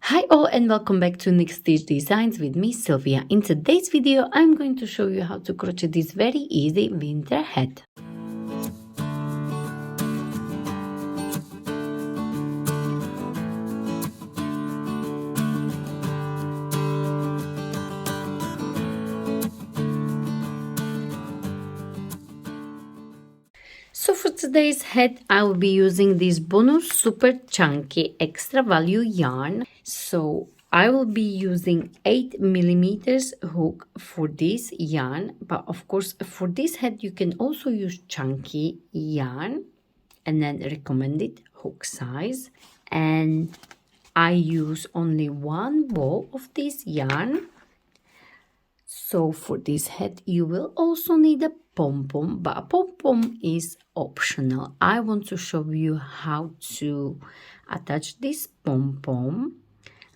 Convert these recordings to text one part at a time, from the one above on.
Hi all and welcome back to Next Stitch Designs with me Sylvia. In today's video I'm going to show you how to crochet this very easy winter hat. So for today's hat I will be using this bonus super chunky extra value yarn. So I will be using 8mm hook for this yarn, but of course for this hat you can also use chunky yarn and then recommended hook size. And I use only one ball of this yarn. So for this hat you will also need a pom-pom, but a pom-pom is optional. I want to show you how to attach this pom-pom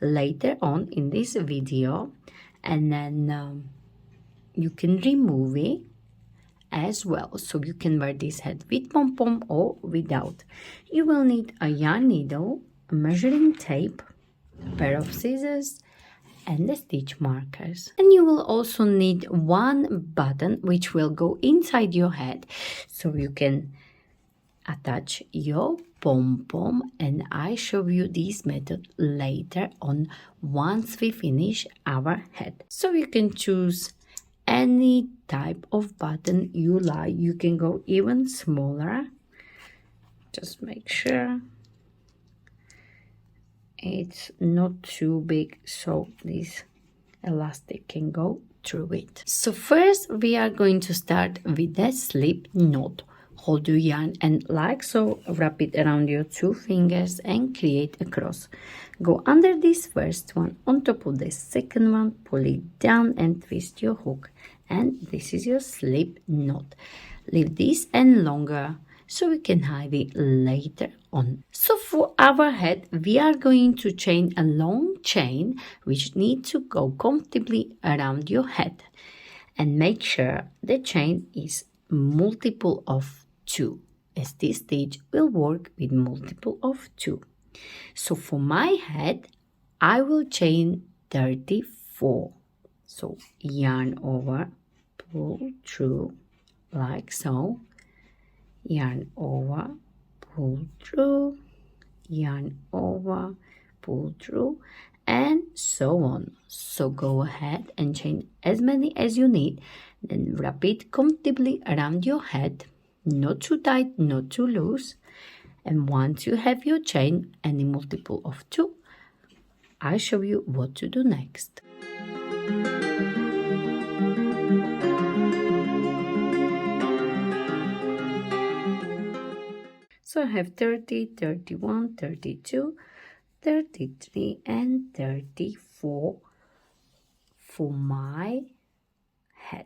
later on in this video, and then you can remove it as well, so you can wear this hat with pom-pom or without. You will need a yarn needle, a measuring tape, a pair of scissors and the stitch markers. And you will also need one button which will go inside your hat so you can attach your pom-pom, and I show you this method later on once we finish our hat. So you can choose any type of button you like. You can go even smaller. Just make sure it's not too big so this elastic can go through it. So first we are going to start with the slip knot. Hold your yarn and like so wrap it around your two fingers and create a cross. Go under this first one, on top of the second one, pull it down and twist your hook, and this is your slip knot. Leave this end longer so we can hide it later on. So for our hat we are going to chain a long chain which needs to go comfortably around your hat, and make sure the chain is multiple of 2, as this stitch will work with multiple of 2. So for my hat I will chain 34. So yarn over, pull through like so, yarn over, pull through, yarn over, pull through, and so on. So go ahead and chain as many as you need, then wrap it comfortably around your head, not too tight, not too loose. And once you have your chain, any multiple of 2, I'll show you what to do next. So I have 30, 31, 32, 33 and 34 for my head.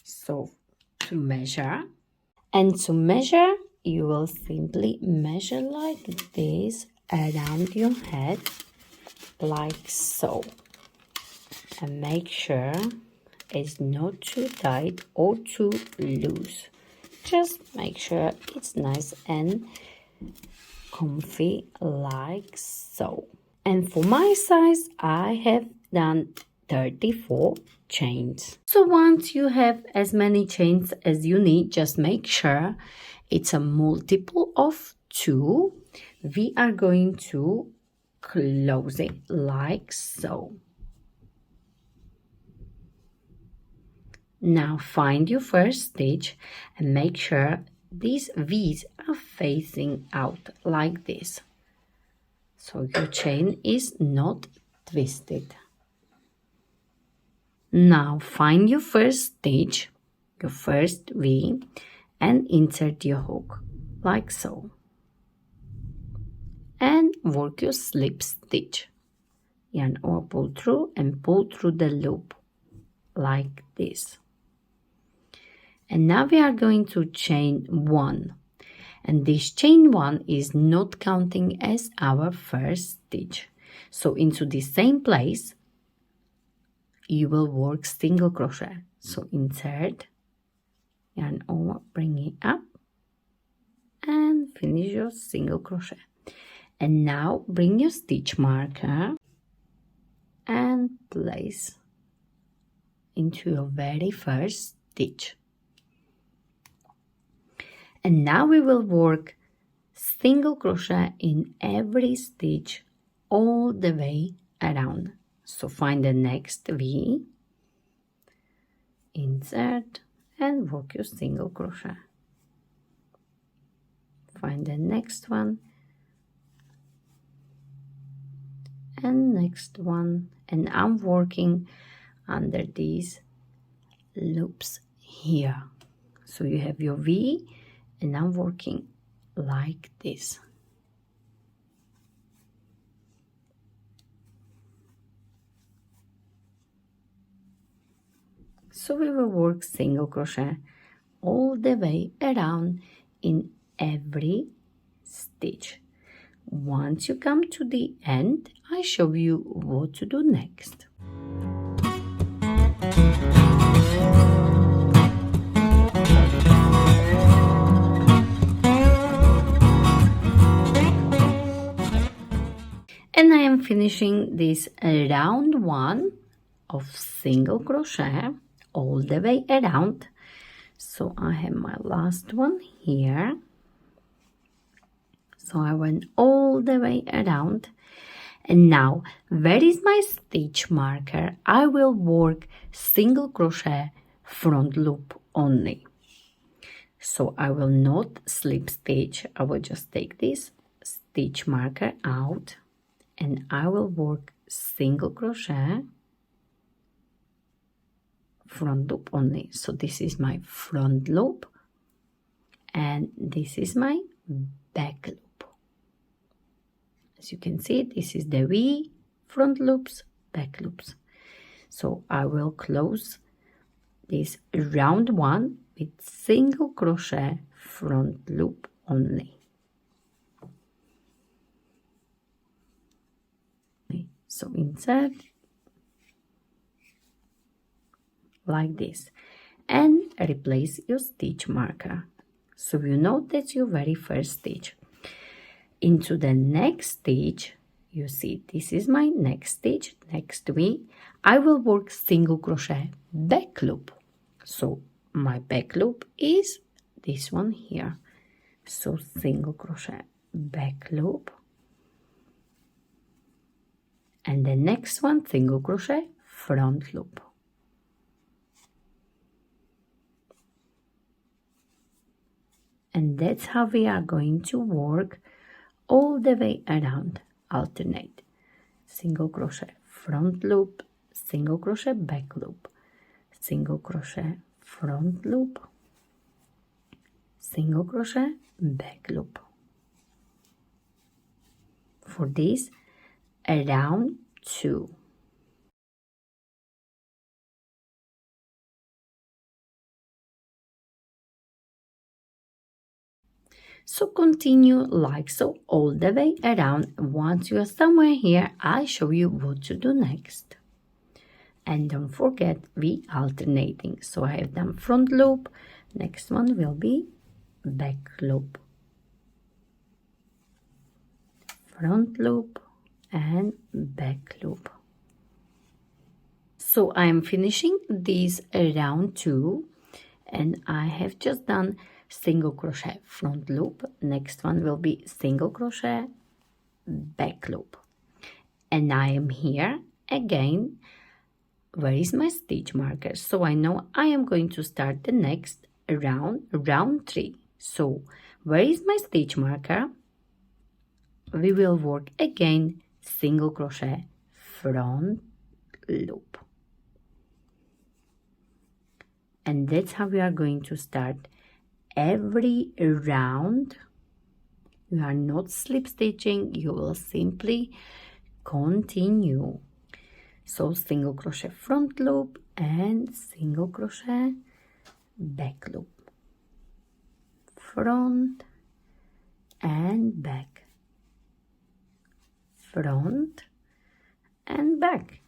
So to measure, you will simply measure like this around your head like so, and make sure it's not too tight or too loose. Just make sure it's nice and comfy like so. And for my size I have done 34 chains. So once you have as many chains as you need, just make sure it's a multiple of 2. We are going to close it like so. Now find your first stitch and make sure these V's are facing out like this, so your chain is not twisted. Now find your first stitch, your first V, and insert your hook like so, and work your slip stitch. Yarn over, pull through and pull through the loop like this. And now we are going to chain 1, and this chain 1 is not counting as our first stitch. So into the same place you will work single crochet. So insert, yarn over, bring it up and finish your single crochet. And now bring your stitch marker and place into your very first stitch. And now we will work single crochet in every stitch all the way around. So find the next V, insert, and work your single crochet. Find the next one, and next one, and I'm working under these loops here. So you have your V, and I'm working like this. So we will work single crochet all the way around in every stitch. Once you come to the end, I show you what to do next. And I am finishing this round one of single crochet all the way around. So I have my last one here. So I went all the way around. And now, where is my stitch marker? I will work single crochet front loop only. So I will not slip stitch. I will just take this stitch marker out and I will work single crochet front loop only. So this is my front loop and this is my back loop. As you can see, this is the V, front loops, back loops. So I will close this round one with single crochet front loop only. So insert like this and replace your stitch marker. So you know that's your very first stitch. Into the next stitch, you see this is my next stitch, next V. I will work single crochet back loop. So my back loop is this one here. So single crochet back loop. And the next one, single crochet front loop. And that's how we are going to work all the way around. Alternate single crochet front loop, single crochet back loop, single crochet front loop, single crochet back loop. For this, around 2. So continue like so all the way around. Once you are somewhere here, I show you what to do next. And don't forget, we alternating. So I have done front loop. Next one will be back loop. Front loop and back loop. So I am finishing this round 2 and I have just done single crochet front loop. Next one will be single crochet back loop. And I am here again. Where is my stitch marker? So I know I am going to start the next round 3. So where is my stitch marker? We will work again single crochet front loop. And that's how we are going to start every round. You are not slip stitching, you will simply continue. So single crochet front loop and single crochet back loop, front and back, front and back,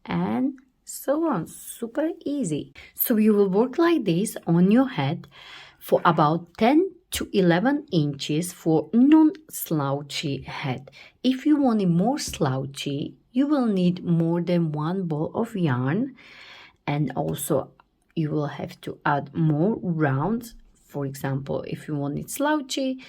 and so on. Super easy. So you will work like this on your head for about 10 to 11 inches for non-slouchy head. If you want it more slouchy, you will need more than one ball of yarn, and also you will have to add more rounds. For example, if you want it slouchy,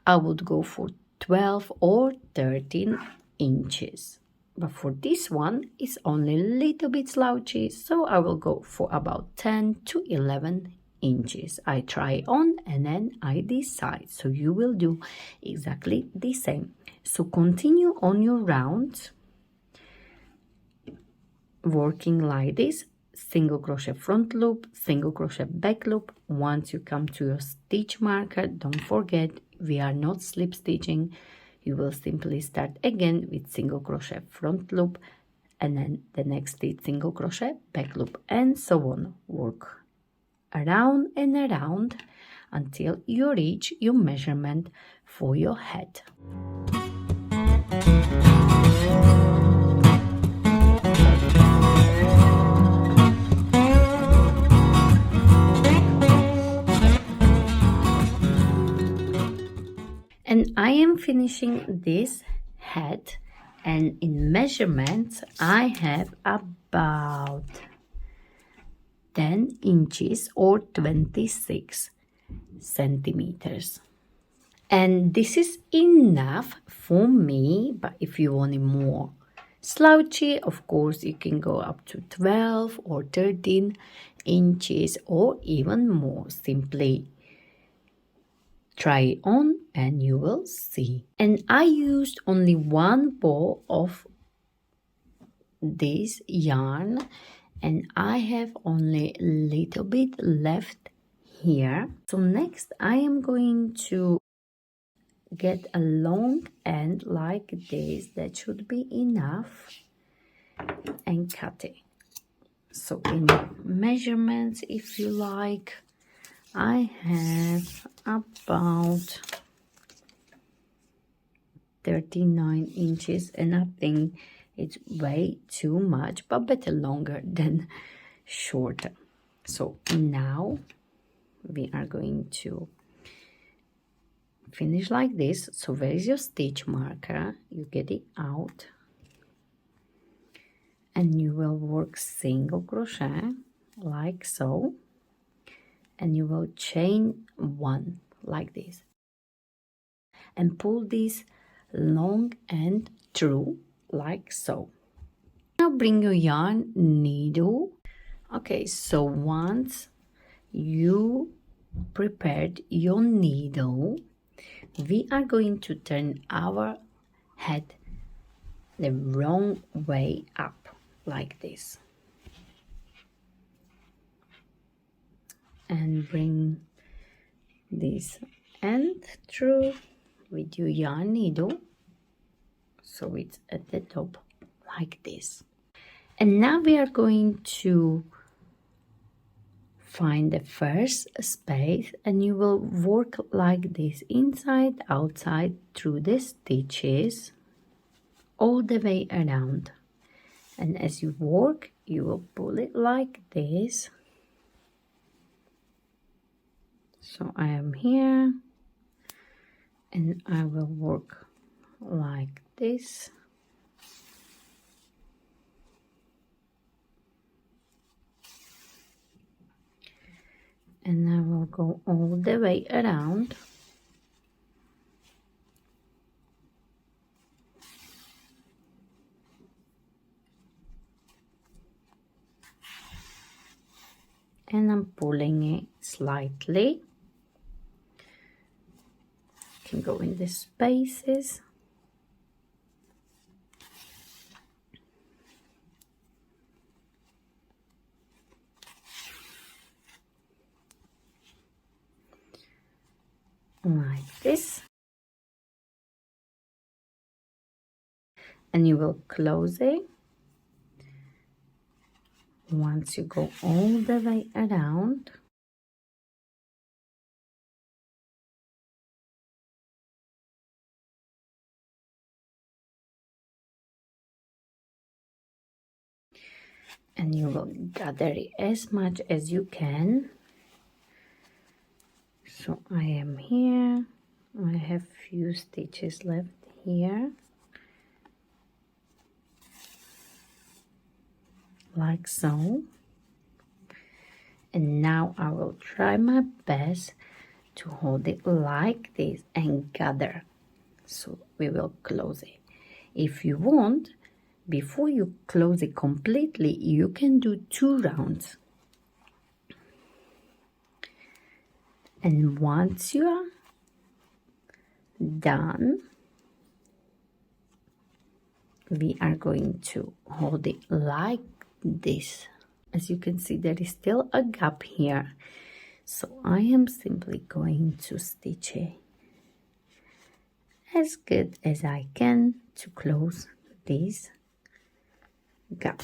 I would go for 12 or 13 inches. But for this one, it's only a little bit slouchy, so I will go for about 10 to 11 inches. I try on and then I decide. So you will do exactly the same. So continue on your rounds, working like this. Single crochet front loop, single crochet back loop. Once you come to your stitch marker, don't forget we are not slip stitching. You will simply start again with single crochet front loop, and then the next stitch single crochet back loop, and so on. Work around and around until you reach your measurement for your head. And I am finishing this head, and in measurements I have about 10 inches or 26 centimeters. And this is enough for me, but if you want it more slouchy, of course you can go up to 12 or 13 inches or even more. Simply try it on and you will see. And I used only one ball of this yarn, and I have only a little bit left here. So next I am going to get a long end like this, that should be enough, and cut it. So in measurements, if you like, I have about 39 inches, and I think it's way too much, but better longer than shorter. So now we are going to finish like this. So where is your stitch marker? You get it out and you will work single crochet like so, and you will chain one like this and pull this long end through like so. Now bring your yarn needle. Okay, so once you prepared your needle, we are going to turn our head the wrong way up like this, and bring this end through with your yarn needle so it's at the top like this. And now we are going to find the first space, and you will work like this, inside outside through the stitches all the way around. And as you work, you will pull it like this. So I am here and I will work like this. And I will go all the way around. And I'm pulling it slightly. You can go in the spaces. Like this. And you will close it once you go all the way around. And you will gather it as much as you can. So I am here. I have few stitches left here, like so. And now I will try my best to hold it like this and gather. So we will close it. If you want, before you close it completely, you can do 2 rounds. And once you are done, we are going to hold it like this. As you can see, there is still a gap here. So I am simply going to stitch it as good as I can to close this gap.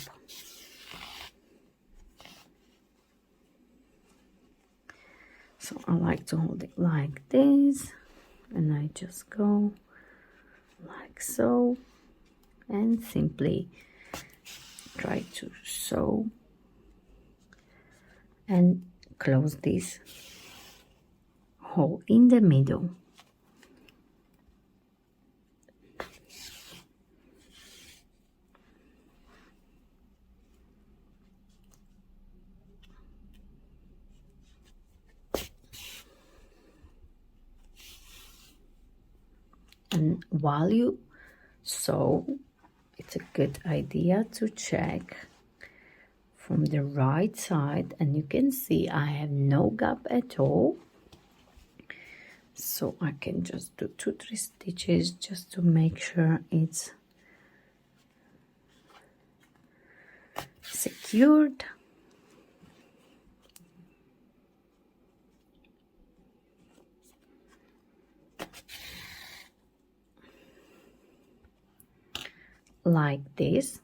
So I like to hold it like this, and I just go like so, and simply try to sew and close this hole in the middle. And while you sew, it's a good idea to check from the right side, and you can see I have no gap at all. So I can just do 2-3 stitches just to make sure it's secured. Like this.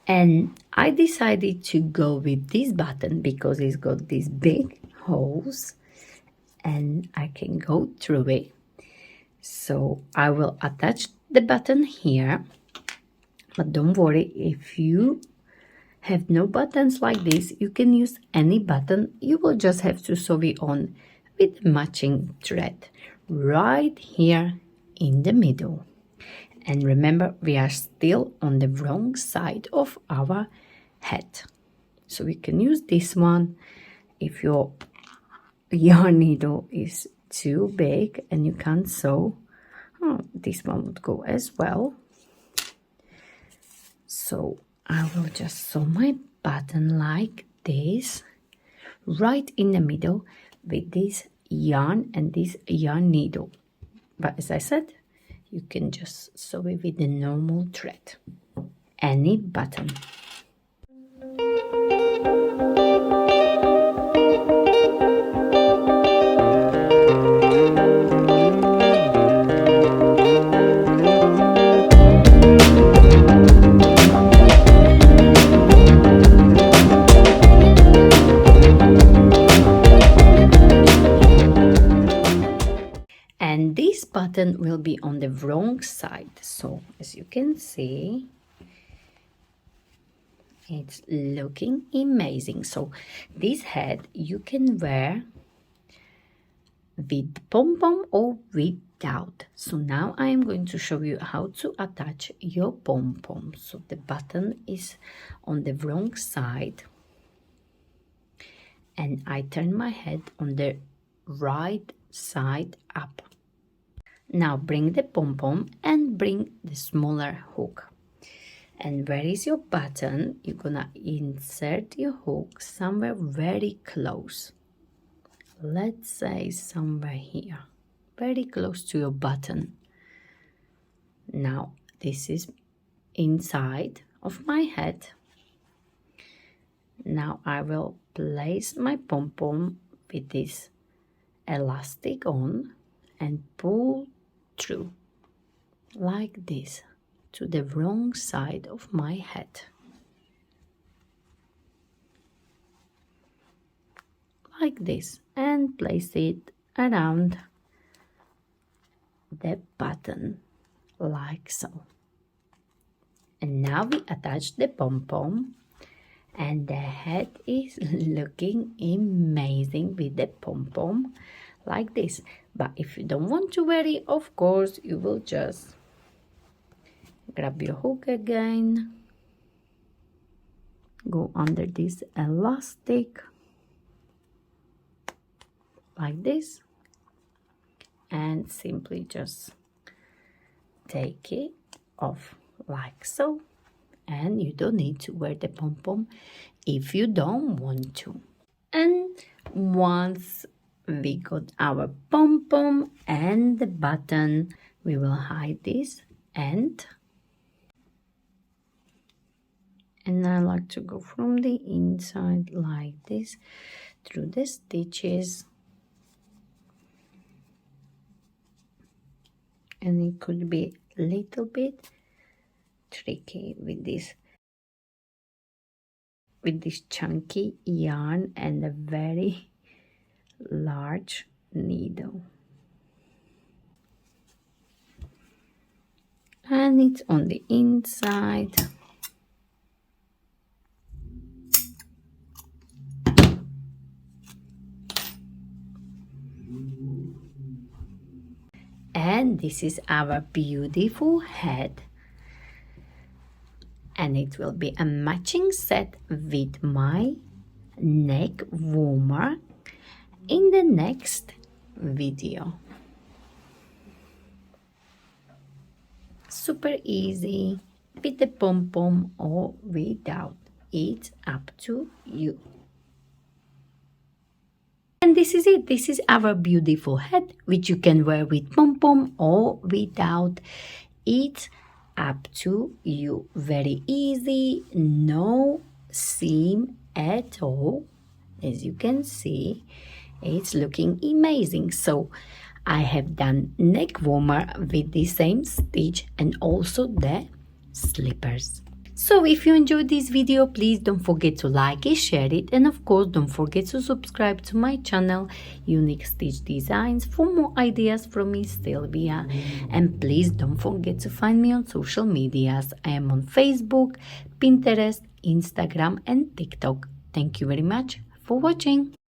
And I decided to go with this button because it's got these big holes and I can go through it. So I will attach the button here, but don't worry, if you have no buttons like this, you can use any button. You will just have to sew it on with matching thread right here in the middle. And remember, we are still on the wrong side of our head. So we can use this one. If your yarn needle is too big and you can't sew, this one would go as well. So I will just sew my button like this, right in the middle with this yarn and this yarn needle. But as I said, you can just sew it with the normal thread, any button. And this button will be on the wrong side. So as you can see, it's looking amazing. So this head you can wear with pom-pom or without. So now I am going to show you how to attach your pom-pom. So the button is on the wrong side and I turn my head on the right side up. Now bring the pom-pom and bring the smaller hook. And where is your button? You're gonna insert your hook somewhere very close. Let's say somewhere here, very close to your button. Now this is inside of my head. Now I will place my pom-pom with this elastic on and pull through like this to the wrong side of my head. Like this, and place it around the button like so. And now we attach the pom-pom and the head is looking amazing with the pom-pom like this. But if you don't want to wear it, of course, you will just grab your hook again, go under this elastic like this, and simply just take it off like so. And you don't need to wear the pom-pom if you don't want to. And once we got our pom-pom and the button, we will hide this end. And I like to go from the inside like this through the stitches. And it could be a little bit tricky with this chunky yarn and a very large needle. And it's on the inside. And this is our beautiful head. And it will be a matching set with my neck warmer in the next video. Super easy with the pom-pom or without. It's up to you. And this is it. This is our beautiful head, which you can wear with pom-pom or without. It's up to you. Very easy, no seam at all. As you can see, it's looking amazing. So I have done neck warmer with the same stitch and also the slippers. So if you enjoyed this video, please don't forget to like it, share it, and of course don't forget to subscribe to my channel Unique Stitch Designs for more ideas from me, Sylvia. And please don't forget to find me on social medias. I am on Facebook, Pinterest, Instagram and TikTok. Thank you very much for watching.